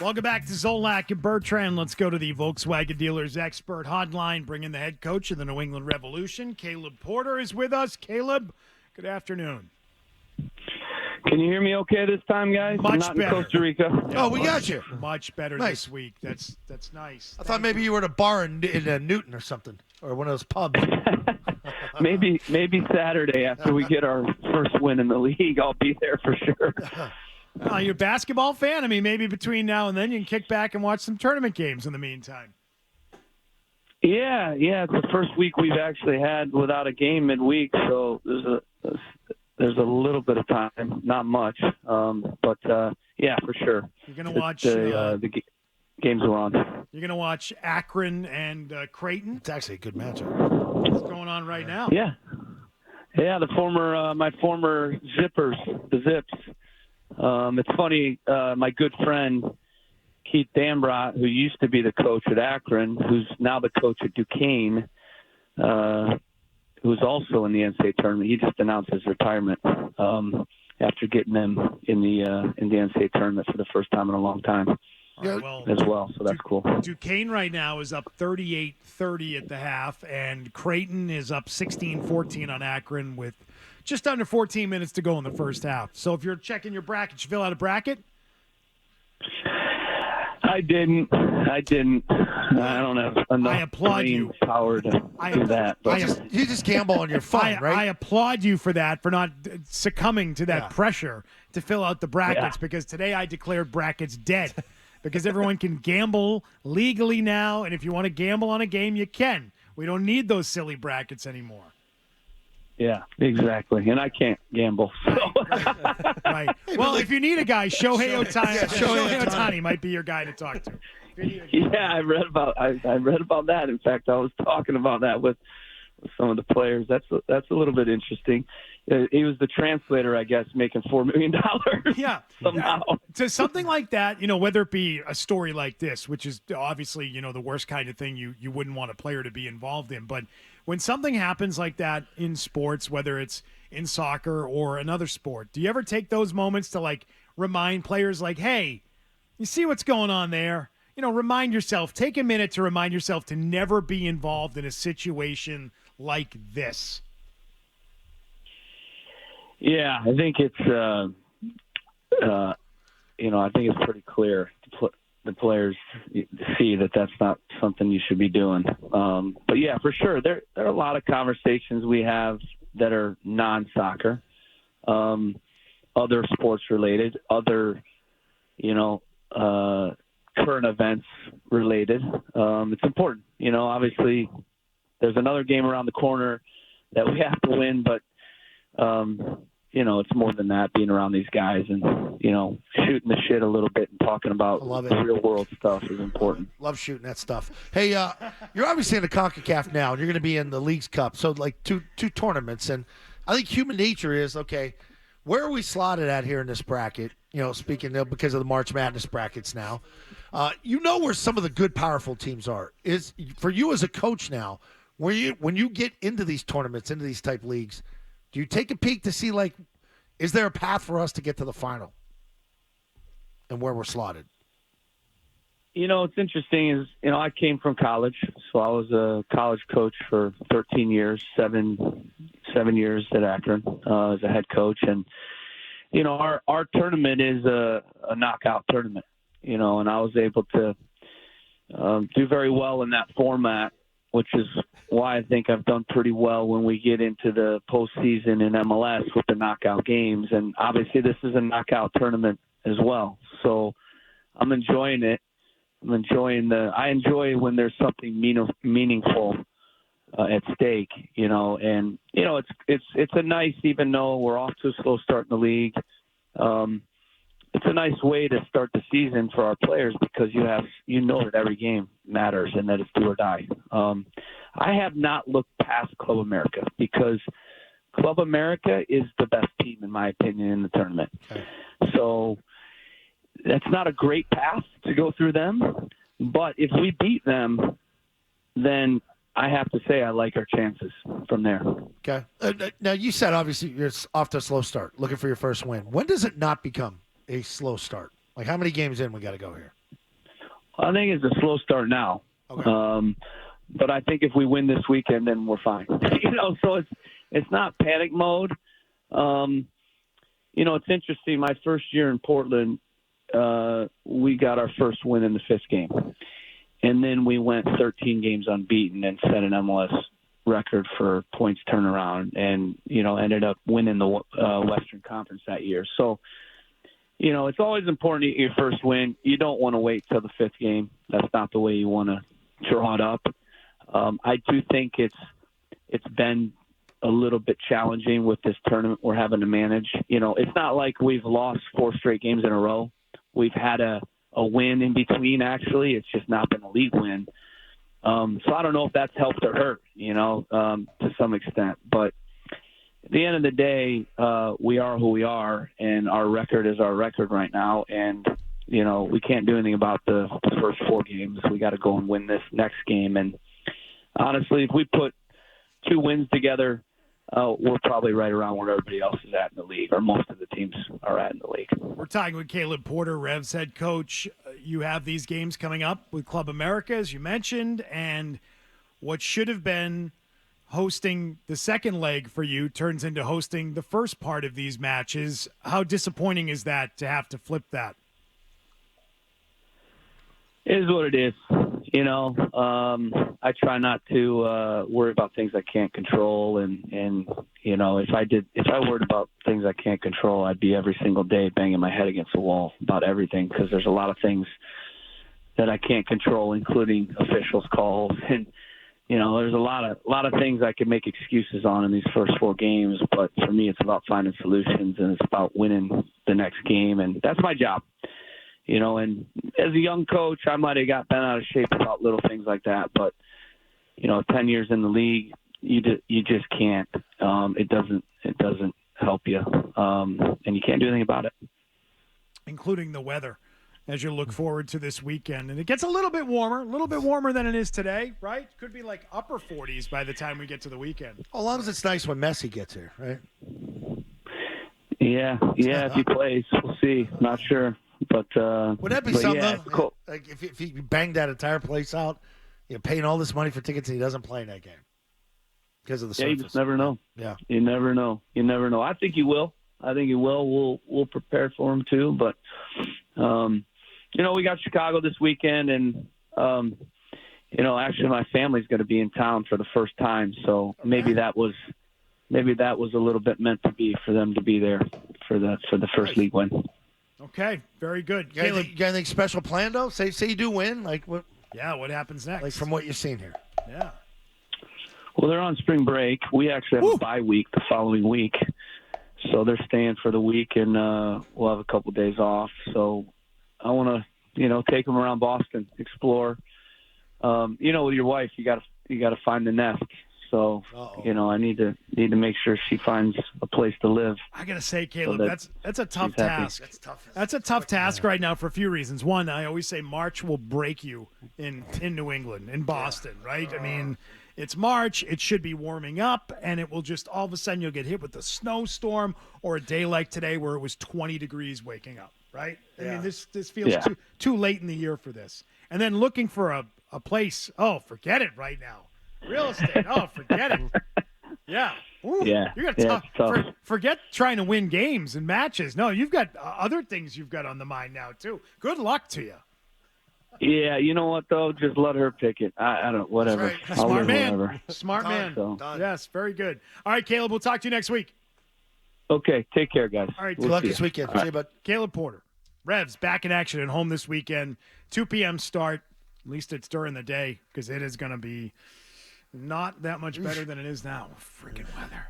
Welcome back to Zolak and Bertrand. Let's go to the Volkswagen Dealers Expert Hotline. Bring in the head coach of the New England Revolution. Caleb Porter is with us. Caleb, good afternoon. Can you hear me okay this time, guys? Much I'm not better. in Costa Rica. Yeah, we got you. Much better Nice. this week. That's nice. I thought maybe you were at a bar in Newton or something, or one of those pubs. maybe Saturday after we get our first win in the league, I'll be there for sure. You're a basketball fan? I mean, maybe between now and then you can kick back and watch some tournament games in the meantime. Yeah, it's the first week we've actually had without a game midweek, so there's a little bit of time, not much, but yeah, for sure. You're gonna watch the games are on. You're gonna watch Akron and Creighton. It's actually a good matchup. What's going on right now? Yeah, my former Zippers, the Zips. It's funny, my good friend Keith Dambrot, who used to be the coach at Akron, who's now the coach at Duquesne, who's also in the NCAA tournament. He just announced his retirement after getting them in the NCAA tournament for the first time in a long time as well. So that's cool. Duquesne right now is up 38-30 at the half, and Creighton is up 16-14 on Akron with just under 14 minutes to go in the first half. So if you're checking your bracket, you fill out a bracket? I didn't. I don't have enough brain power to do that. But You just gamble on your phone, right? I applaud you for that, for not succumbing to that pressure to fill out the brackets, because today I declared brackets dead because everyone can gamble legally now, and if you want to gamble on a game, you can. We don't need those silly brackets anymore. Yeah, exactly. And I can't gamble. So. Right. Well, if you need a guy, Shohei Ohtani might be your guy to talk to. Yeah, I read about that. In fact, I was talking about that with some of the players. That's a little bit interesting. He was the translator, I guess, making $4 million. Yeah, somehow. To something like that, whether it be a story like this, which is obviously the worst kind of thing you wouldn't want a player to be involved in, but when something happens like that in sports, whether it's in soccer or another sport, do you ever take those moments to remind players hey, you see what's going on there? Remind yourself, take a minute to remind yourself to never be involved in a situation like this. Yeah, I think it's, I think it's pretty clear the players see that that's not something you should be doing. But yeah, for sure, there are a lot of conversations we have that are non-soccer, other sports related, other, current events related. It's important, obviously there's another game around the corner that we have to win, but, it's more than that, being around these guys and, shooting the shit a little bit and talking about the real world stuff is important. Love shooting that stuff. Hey, you're obviously in the CONCACAF now, and you're going to be in the Leagues Cup. So, two tournaments. And I think human nature is, okay, where are we slotted at here in this bracket? Speaking of, because of the March Madness brackets now. Where some of the good, powerful teams are. Is for you as a coach now, when you get into these tournaments, into these type leagues, do you take a peek to see, is there a path for us to get to the final and where we're slotted? What's interesting is, I came from college, so I was a college coach for 13 years, seven years at Akron as a head coach. And, our tournament is a knockout tournament, and I was able to do very well in that format, which is why I think I've done pretty well when we get into the postseason in MLS with the knockout games. And obviously this is a knockout tournament as well. So I'm enjoying it. I enjoy when there's something meaningful at stake, and, it's a nice, even though we're off to a slow start in the league, it's a nice way to start the season for our players because that every game matters and that it's do or die. I have not looked past Club America because Club America is the best team, in my opinion, in the tournament. Okay. So that's not a great path to go through them, but if we beat them, then I have to say I like our chances from there. Okay. Now, you said obviously you're off to a slow start, looking for your first win. When does it not become a slow start? How many games in we got to go here? I think it's a slow start now. Okay. But I think if we win this weekend, then we're fine. So it's not panic mode. It's interesting. My first year in Portland, we got our first win in the 5th game. And then we went 13 games unbeaten and set an MLS record for points turnaround and, ended up winning the Western Conference that year. So, it's always important to get your first win. You don't want to wait till the 5th game. That's not the way you want to draw it up. I do think it's been a little bit challenging with this tournament we're having to manage. It's not like we've lost 4 straight games in a row. We've had a win in between, actually. It's just not been a league win. So I don't know if that's helped or hurt, to some extent. But at the end of the day, we are who we are, and our record is our record right now. And, we can't do anything about the first 4 games. We got to go and win this next game. And honestly, if we put 2 wins together, we're probably right around where everybody else is at in the league, or most of the teams are at in the league. We're talking with Caleb Porter, Revs head coach. You have these games coming up with Club America, as you mentioned, and what should have been hosting the second leg for you turns into hosting the first part of these matches. How disappointing is that to have to flip that? It is what it is. I try not to worry about things I can't control, and if I worried about things I can't control, I'd be every single day banging my head against the wall about everything, because there's a lot of things that I can't control, including officials' calls, and there's a lot of things I can make excuses on in these first 4 games. But for me, it's about finding solutions, and it's about winning the next game, and that's my job. And as a young coach, I might have got bent out of shape about little things like that. But, 10 years in the league, you just can't. It doesn't help you, and you can't do anything about it. Including the weather, as you look forward to this weekend. And it gets a little bit warmer than it is today, right? Could be like upper 40s by the time we get to the weekend. As long as it's nice when Messi gets here, right? Yeah, if he plays, we'll see. Not sure. But would that be something? Yeah, cool. Like if he banged that entire place out, paying all this money for tickets and he doesn't play in that game because of the surface. Yeah, you just never know. Yeah, you never know. I think he will. We'll prepare for him too. But we got Chicago this weekend, and actually my family's going to be in town for the first time, so maybe that was a little bit meant to be for them to be there for the first league win. Okay, very good. You got anything special planned, though? Say you do win. Like what? Yeah, what happens next? Like from what you've seen here. Yeah. Well, they're on spring break. We actually have a bye week the following week. So they're staying for the week, and we'll have a couple days off. So I want to, take them around Boston, explore. With your wife, you got to find the nest. So, I need to make sure she finds a place to live. I got to say, Caleb, that's a tough task. That's a tough task right now for a few reasons. One, I always say March will break you in New England, in Boston, right? I mean, it's March. It should be warming up, and it will just all of a sudden you'll get hit with a snowstorm or a day like today where it was 20 degrees waking up, right? I mean, this feels too late in the year for this. And then looking for a place, forget it right now. Real estate. Forget it. Yeah. Ooh, yeah. You got tough. Forget trying to win games and matches. No, you've got other things you've got on the mind now too. Good luck to you. Yeah, you know what though? Just let her pick it. I don't. Whatever. Right. Smart man. Whatever. Smart man. So. Yes, very good. All right, Caleb. We'll talk to you next week. Okay. Take care, guys. All right. Good luck this weekend. All right. See you, bud. Caleb Porter, Revs back in action at home this weekend. 2 p.m. start. At least it's during the day because it is going to be not that much better than it is now. Freaking weather.